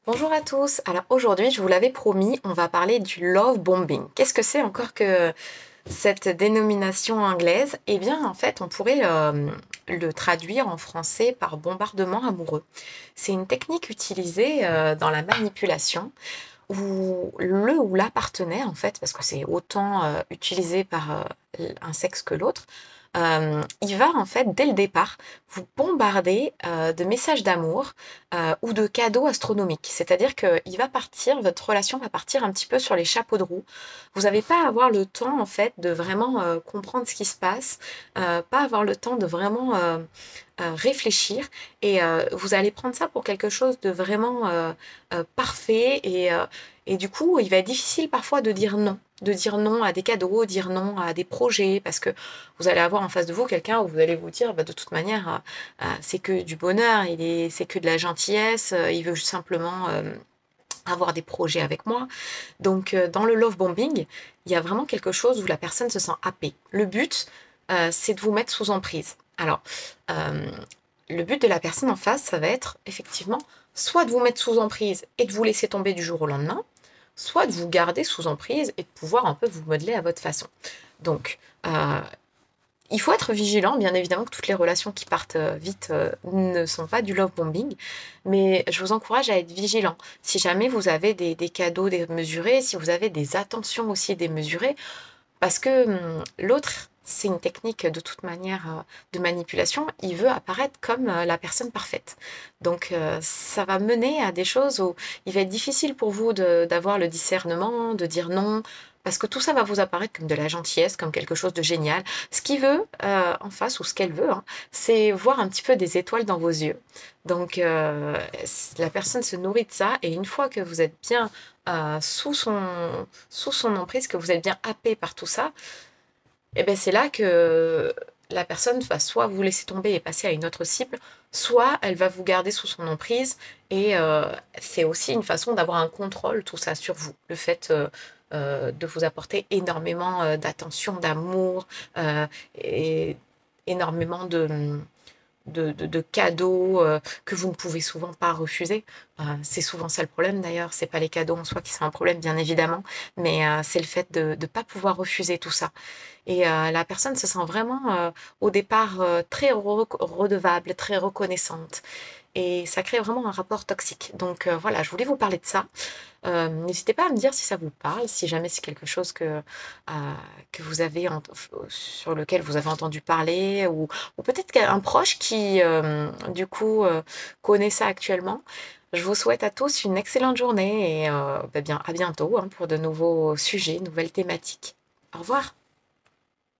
Bonjour à tous. Alors aujourd'hui, je vous l'avais promis, on va parler du love bombing. Qu'est-ce que c'est encore que cette dénomination anglaise? Eh bien, en fait, on pourrait le traduire en français par bombardement amoureux. C'est une technique utilisée dans la manipulation où le ou la partenaire, en fait, parce que c'est autant utilisé par un sexe que l'autre, il va en fait dès le départ vous bombarder de messages d'amour ou de cadeaux astronomiques. C'est-à-dire qu'il va partir, votre relation va partir un petit peu sur les chapeaux de roue. Vous n'avez pas à avoir le temps en fait de vraiment comprendre ce qui se passe, pas avoir le temps de vraiment réfléchir et vous allez prendre ça pour quelque chose de vraiment parfait et du coup, il va être difficile parfois de dire non à des cadeaux, dire non à des projets, parce que vous allez avoir en face de vous quelqu'un où vous allez vous dire, bah, de toute manière, c'est que du bonheur, c'est que de la gentillesse, il veut simplement avoir des projets avec moi. Donc, dans le love bombing, il y a vraiment quelque chose où la personne se sent happée. Le but, c'est de vous mettre sous emprise. Alors, euh, le but de la personne en face, ça va être effectivement soit de vous mettre sous emprise et de vous laisser tomber du jour au lendemain, soit de vous garder sous emprise et de pouvoir un peu vous modeler à votre façon. Donc, il faut être vigilant, bien évidemment que toutes les relations qui partent vite ne sont pas du love bombing, mais je vous encourage à être vigilant. Si jamais vous avez des cadeaux démesurés, si vous avez des attentions aussi démesurées, parce que l'autre, c'est une technique de toute manière de manipulation, il veut apparaître comme la personne parfaite. Donc ça va mener à des choses où il va être difficile pour vous d'avoir le discernement, de dire non, parce que tout ça va vous apparaître comme de la gentillesse, comme quelque chose de génial. Ce qu'il veut en face, ou ce qu'elle veut, hein, c'est voir un petit peu des étoiles dans vos yeux. Donc la personne se nourrit de ça, et une fois que vous êtes bien sous son emprise, que vous êtes bien happé par tout ça, et ben c'est là que la personne va soit vous laisser tomber et passer à une autre cible, soit elle va vous garder sous son emprise et c'est aussi une façon d'avoir un contrôle, tout ça, sur vous. Le fait de vous apporter énormément d'attention, d'amour et énormément de cadeaux que vous ne pouvez souvent pas refuser. C'est souvent ça le problème d'ailleurs, c'est pas les cadeaux en soi qui sont un problème bien évidemment, mais c'est le fait de ne pas pouvoir refuser tout ça. Et la personne se sent vraiment au départ très redevable, très reconnaissante. Et ça crée vraiment un rapport toxique. Donc voilà, je voulais vous parler de ça. N'hésitez pas à me dire si ça vous parle, si jamais c'est quelque chose que vous avez sur lequel vous avez entendu parler, ou peut-être qu'un proche qui, du coup, connaît ça actuellement. Je vous souhaite à tous une excellente journée et bah bien, à bientôt hein, pour de nouveaux sujets, nouvelles thématiques. Au revoir.